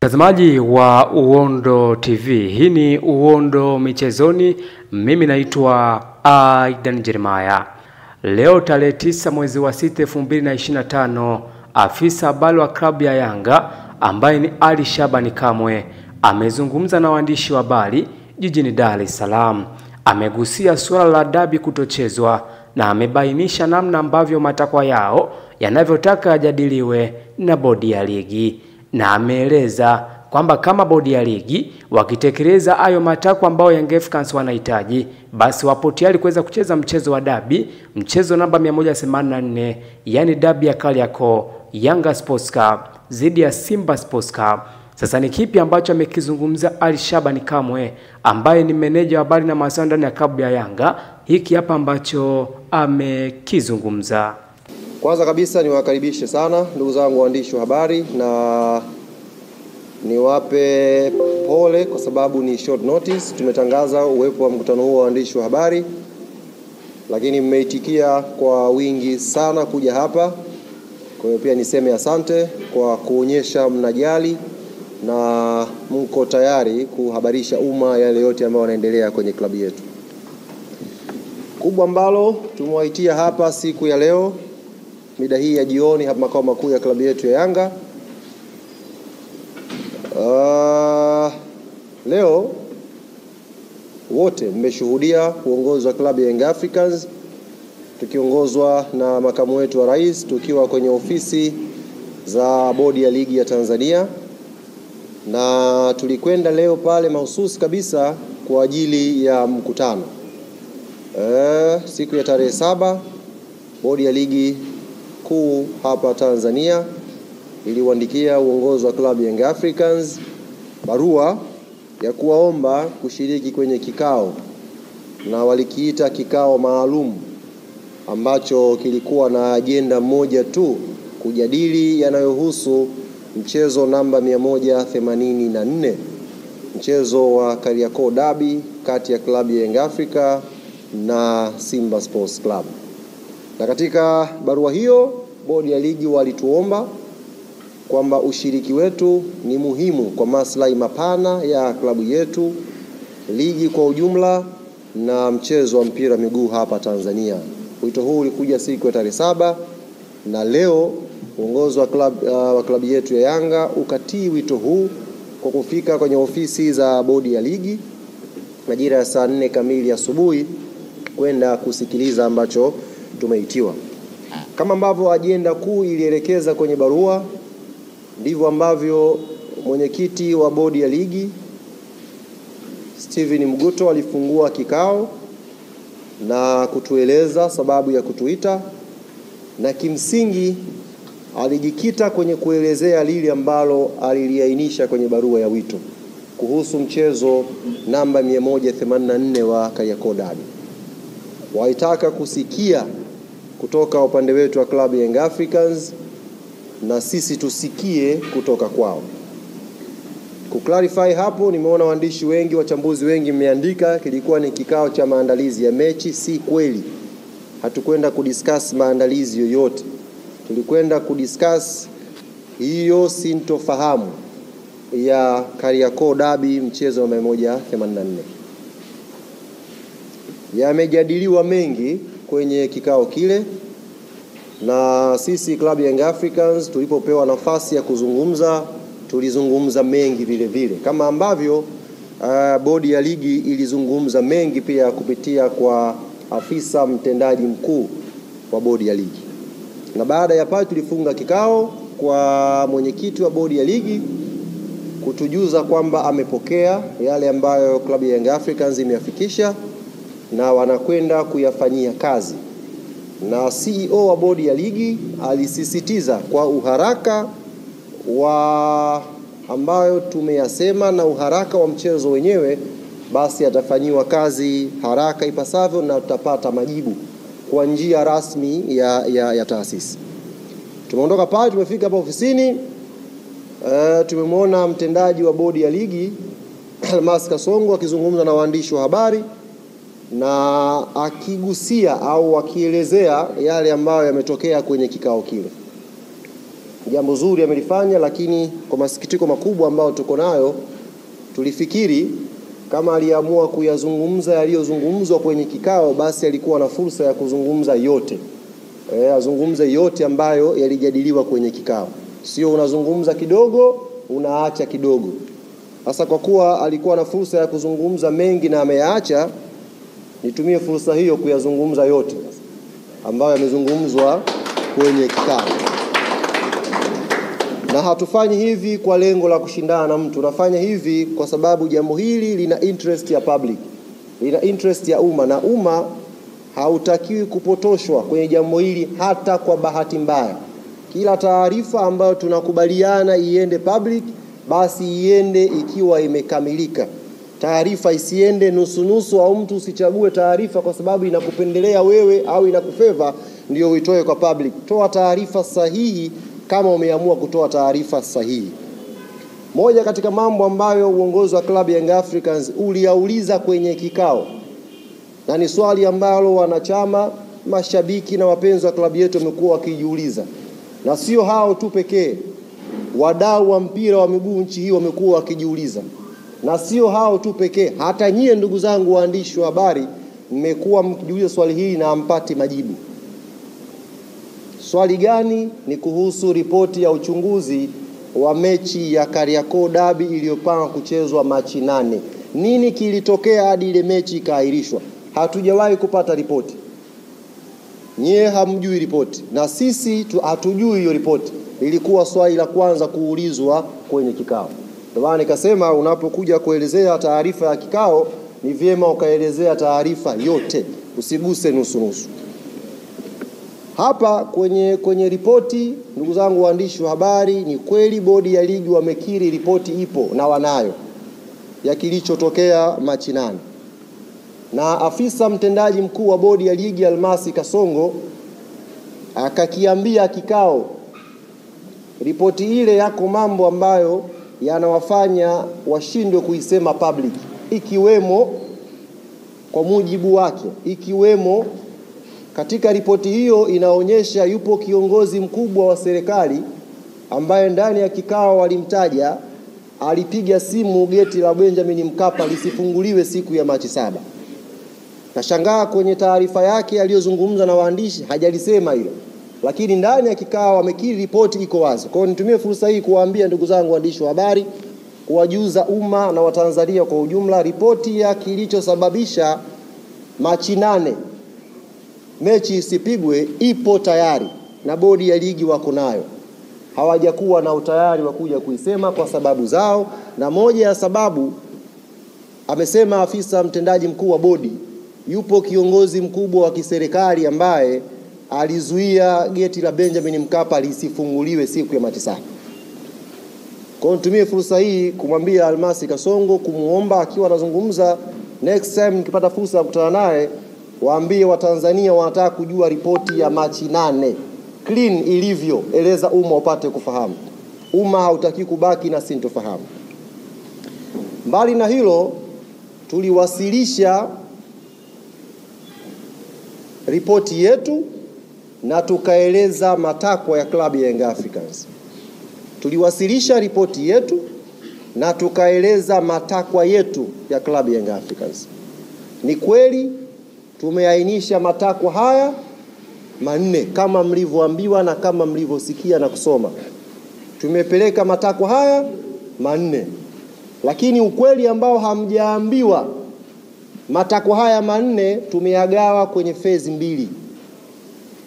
Mtazamaji wa Uondo TV, hii ni Uondo Michezoni. Mimi naitwa Aidan Jeremiah. Leo tarehe 9 mwezi wa 6 2025, afisa habari wa klabu ya Yanga ambaye ni Ali Shabani Kamwe amezungumza na waandishi wa habari jijini Dar es Salaam. Amegusia suala la dabi kutochezwa na amebainisha namna ambavyo matakwa yao yanavyotaka yajadiliwe na bodi ya ligi, na ameeleza kwamba kama bodi ya ligi wakitekeleza hayo matakwa ambayo Young Africans wanahitaji, basi wapo tayari kuweza kucheza mchezo wa dabi, mchezo namba 184, yani dabi ya Kariakoo, Yanga Sports Club dhidi ya Simba Sports Club. Sasa ni kipi ambacho amekizungumza Ali Shabani Kamwe ambaye ni meneja wa habari na mawasiliano ndani ya klabu ya Yanga? Hiki hapa ambacho amekizungumza. Kwanza kabisa niwakaribishe sana ndugu zangu waandishi wa habari, na niwape pole kwa sababu ni short notice. Tumetangaza uwepo wa mkutano huo wa waandishi wa habari, lakini mmeitikia kwa wingi sana kuja hapa. Kwa hiyo pia niseme asante kwa kuonyesha mnajali na mko tayari kuhabarisha umma yale yote ambayo yanaendelea kwenye klabu yetu. Kubwa ambalo tumewaitia hapa siku ya leo mida hii ya jioni hapa makao makuu ya klabu yetu ya Yanga. Leo wote mmeshuhudia uongozi wa klabu ya Young Africans tukiongozwa na makamu wetu wa rais, tukiwa kwenye ofisi za bodi ya ligi ya Tanzania, na tulikwenda leo pale mahususi kabisa kwa ajili ya mkutano. Siku ya tarehe 7 bodi ya ligi kuu hapa Tanzania iliwaandikia uongozi wa klabu ya Young Africans barua ya kuwaomba kushiriki kwenye kikao, na walikiita kikao maalum ambacho kilikuwa na ajenda moja tu, kujadili yanayohusu mchezo namba 184, mchezo wa Kariakoo Derby kati ya klabu ya Young Africa na Simba Sports Club. Na katika barua hiyo bodi ya ligi walituomba kwamba ushiriki wetu ni muhimu kwa maslahi mapana ya klabu yetu, ligi kwa ujumla na mchezo wa mpira miguu hapa Tanzania. Wito huu ulikuja siku ya tarehe 7, na leo uongozi wa klabu yetu ya Yanga ukatii wito huu kwa kufika kwenye ofisi za bodi ya ligi majira ya saa 4 kamili asubuhi kwenda kusikiliza ambacho tumeitiwa. Kama ambavyo ajenda kuu ilielekeza kwenye barua, ndivyo ambavyo mwenyekiti wa bodi ya ligi Steven Mguto alifungua kikao na kutueleza sababu ya kutuita, na kimsingi alijikita kwenye kuelezea lile ambalo aliliainisha kwenye barua ya wito kuhusu mchezo namba 184 wa Kariakoo Derby. Waitaka kusikia kutoka upande wetu wa klabu ya Young Africans na sisi tusikie kutoka kwao. Kuclarify hapo, nimeona waandishi wengi, wachambuzi wengi mmeandika kilikuwa ni kikao cha maandalizi ya mechi. Si kweli. Hatukwenda kudiscuss maandalizi yoyote. Tulikwenda kudiscuss hiyo sintofahamu ya Kariakoo Derby, mchezo wa 184. Yamejadiliwa mengi kwenye kikao kile, na sisi klabu ya Young Africans tulipopewa nafasi ya kuzungumza tulizungumza mengi vile vile, kama ambavyo bodi ya ligi ilizungumza mengi pia kupitia kwa afisa mtendaji mkuu wa bodi ya ligi. Na baada ya pale tulifunga kikao kwa mwenyekiti wa bodi ya ligi kutujuza kwamba amepokea yale ambayo klabu ya Young Africans imeyafikisha na wanakwenda kuyafanyia kazi. Na CEO wa bodi ya ligi alisisitiza kwa uharaka wa ambayo tumeyasema na uharaka wa mchezo wenyewe, basi atafanyiwa kazi haraka ipasavyo na tutapata majibu kwa njia rasmi ya taasisi. Tumeondoka pale, tumefika hapa ofisini, tumemwona mtendaji wa bodi ya ligi Almas Kasongo akizungumza na waandishi wa habari na akigusia au akielezea yale ambayo yametokea kwenye kikao kile. jambo zuri amelifanya, lakini kwa masikitiko makubwa ambayo tuko nayo, tulifikiri kama aliamua kuyazungumza yaliyozungumzwa kwenye kikao, basi alikuwa na fursa ya kuzungumza yote. Azungumze yote ambayo yalijadiliwa kwenye kikao. Sio unazungumza kidogo, unaacha kidogo. Sasa kwa kuwa alikuwa na fursa ya kuzungumza mengi na ameyaacha, nitumie fursa hiyo kuyazungumza yote ambayo yamezungumzwa kwenye kikao. Na hatufanyi hivi kwa lengo la kushindana na mtu. Tunafanya hivi kwa sababu jambo hili lina interest ya public, lina interest ya umma, na umma hautakiwi kupotoshwa kwenye jambo hili hata kwa bahati mbaya. Kila taarifa ambayo tunakubaliana iende public, basi iende ikiwa imekamilika. Taarifa isiende nusu au mtu usichague taarifa kwa sababu inakupendelea wewe au inakufeva ndio uitoe kwa public. Toa taarifa sahihi kama umeamua kutoa taarifa sahihi. Moja katika mambo ambayo uongozi wa klabu ya Young Africans uliauliza kwenye kikao, na ni swali ambalo wanachama, mashabiki na wapenzi wa klabu yetu wamekuwa wakijiuliza, na sio hao tu pekee, wadau wa mpira wa miguu nchi hii wamekuwa wakijiuliza, na sio hao tu pekee, hata nyie ndugu zangu waandishi wa habari mmekuwa mkijiuliza swali hili na hampati majibu. Swali gani? Ni kuhusu ripoti ya uchunguzi wa mechi ya Kariakoo Derby iliyopangwa kuchezwa Machi 8. Nini kilitokea hadi ile mechi ikaahirishwa? Hatujawahi kupata ripoti. Nyie hamjui ripoti, na sisi hatujui hiyo ripoti. Ilikuwa swali la kwanza kuulizwa kwenye kikao. Ndio maana nikasema unapokuja kuelezea taarifa ya kikao, ni vyema ukaelezea taarifa yote, usiguse nusu. Hapa kwenye ripoti, ndugu zangu waandishi wa habari, ni kweli bodi ya ligi wamekiri ripoti ipo na wanayo ya kilichotokea Machi 8. Na afisa mtendaji mkuu wa bodi ya ligi Almasi Kasongo akakiambia kikao, ripoti ile yako mambo ambayo yanawafanya washindwe kuisema public, ikiwemo kwa mujibu wake, ikiwemo katika ripoti hiyo inaonyesha yupo kiongozi mkubwa wa serikali ambaye ndani ya kikao walimtaja, alipiga simu geti la Benjamin Mkapa lisifunguliwe siku ya Machi 7. Nashangaa kwenye taarifa yake aliyozungumza na waandishi hajalisema hilo, lakini ndani ya kikao wamekiri ripoti iko wazi. Kwa hiyo nitumie fursa hii kuwaambia ndugu zangu waandishi wa habari, kuwajuza umma na Watanzania kwa ujumla, ripoti ya kilichosababisha Machi 8 mechi isipigwe ipo tayari na bodi ya ligi wako nayo. Hawajakuwa na utayari wa kuja kuisema kwa sababu zao, na moja ya sababu amesema afisa mtendaji mkuu wa bodi, yupo kiongozi mkubwa wa kiserikali ambaye alizuia geti la Benjamin Mkapa lisifunguliwe siku ya Machi 7. Kwa hiyo nitumie fursa hii kumwambia Almasi Kasongo, kumuomba akiwa anazungumza next time nikipata fursa ya kukutana naye, waambie Watanzania wanataka kujua ripoti ya Machi 8 clean ilivyo, eleza umma upate kufahamu. Umma hautaki kubaki na sintofahamu. Mbali na hilo, tuliwasilisha ripoti yetu na tukaeleza matakwa ya klabu ya Young Africans. Tuliwasilisha ripoti yetu na tukaeleza matakwa yetu ya klabu ya Young Africans. Ni kweli tumeainisha matakwa haya 4 kama mlivyoambiwa na kama mlivyosikia na kusoma. Tumepeleka matakwa haya 4. Lakini ukweli ambao hamjaambiwa, matakwa haya 4 tumeyagawa kwenye phase 2.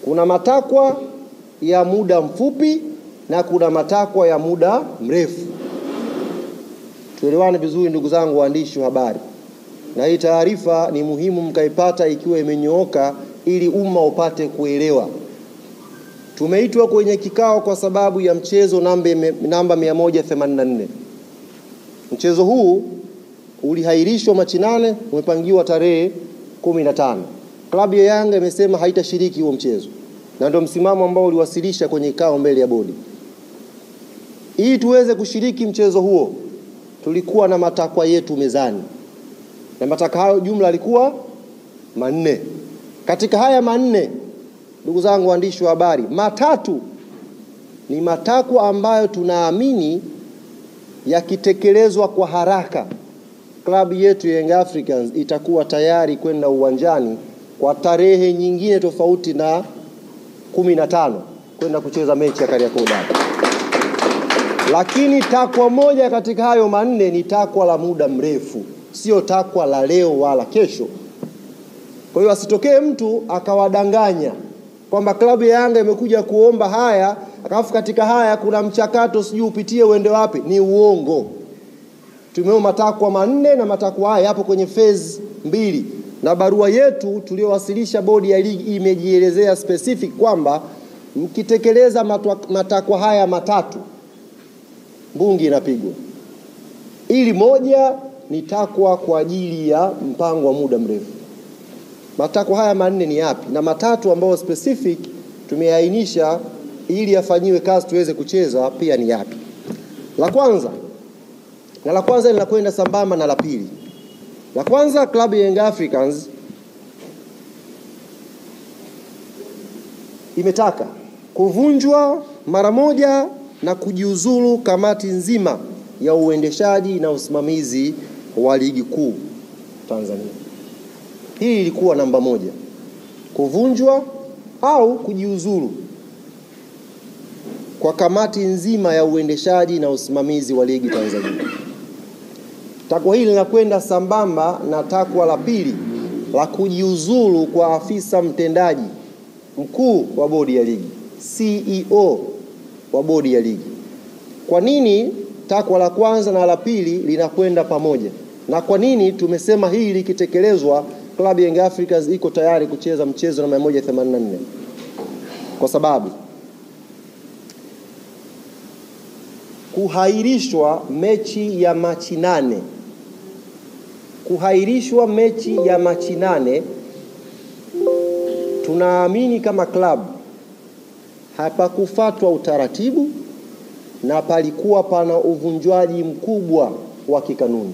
Kuna matakwa ya muda mfupi na kuna matakwa ya muda mrefu. Tuelewane vizuri ndugu zangu waandishi wa habari. Na hii taarifa ni muhimu mkaipata ikiwa imenyooka ili umma upate kuelewa. Tumeitwa kwenye kikao kwa sababu ya mchezo namba 184. Mchezo huu ulihairishwa Machi 8, umepangiwa tarehe 15. Klabu ya Yanga imesema haitashiriki huo mchezo. Na ndio msimamo ambao uliwasilisha kwenye kikao mbele ya bodi. Ili tuweze kushiriki mchezo huo, tulikuwa na matakwa yetu mezani. Na matakwa hayo jumla alikuwa 4. Katika haya 4, ndugu zangu waandishi wa habari, 3 ni matakwa ambayo tunaamini yakitekelezwa kwa haraka, klabu yetu Young Africans itakuwa tayari kwenda uwanjani kwa tarehe nyingine tofauti na 15 kwenda kucheza mechi ya Kariakoo Derby. Lakini takwa moja katika hayo manne ni takwa la muda mrefu, sio takwa la leo wala kesho. Kwa hiyo asitokee mtu akawadanganya kwamba klabu ya Yanga imekuja kuomba haya, akafu katika haya kuna mchakato sijui upitie uende wapi. Ni uongo. Tumeomba matakwa manne na matakwa haya yapo kwenye phase 2. Na barua yetu tuliyowasilisha bodi ya ligi imejielezea specific kwamba mkitekeleza matakwa haya matatu, mbungi inapigwa. Ili moja ni takwa kwa ajili ya mpango wa muda mrefu. Matakwa haya manne ni yapi? Na matatu ambayo specific tumeainisha ili yafanyiwe kazi tuweze kucheza pia ni yapi? La kwanza linakwenda sambamba na la pili. La kwanza, klabu ya Young Africans imetaka kuvunjwa mara moja na kujiuzulu kamati nzima ya uendeshaji na usimamizi wa ligi kuu Tanzania. Hii ilikuwa namba 1. Kuvunjwa au kujiuzulu kwa kamati nzima ya uendeshaji na usimamizi wa ligi Tanzania. Takwa hili linakwenda sambamba na takwa la pili la kujiuzulu kwa afisa mtendaji mkuu wa bodi ya ligi, CEO wa bodi ya ligi. Kwa nini takwa la kwanza na la pili linakwenda pamoja? Na kwa nini tumesema hili likitekelezwa klabu ya Young Africans iko tayari kucheza mchezo na 184? Kwa sababu kuhairishwa mechi ya Machi 8, tunaamini kama klabu hapakufuatwa utaratibu na palikuwa pana uvunjwaji mkubwa wa kikanuni.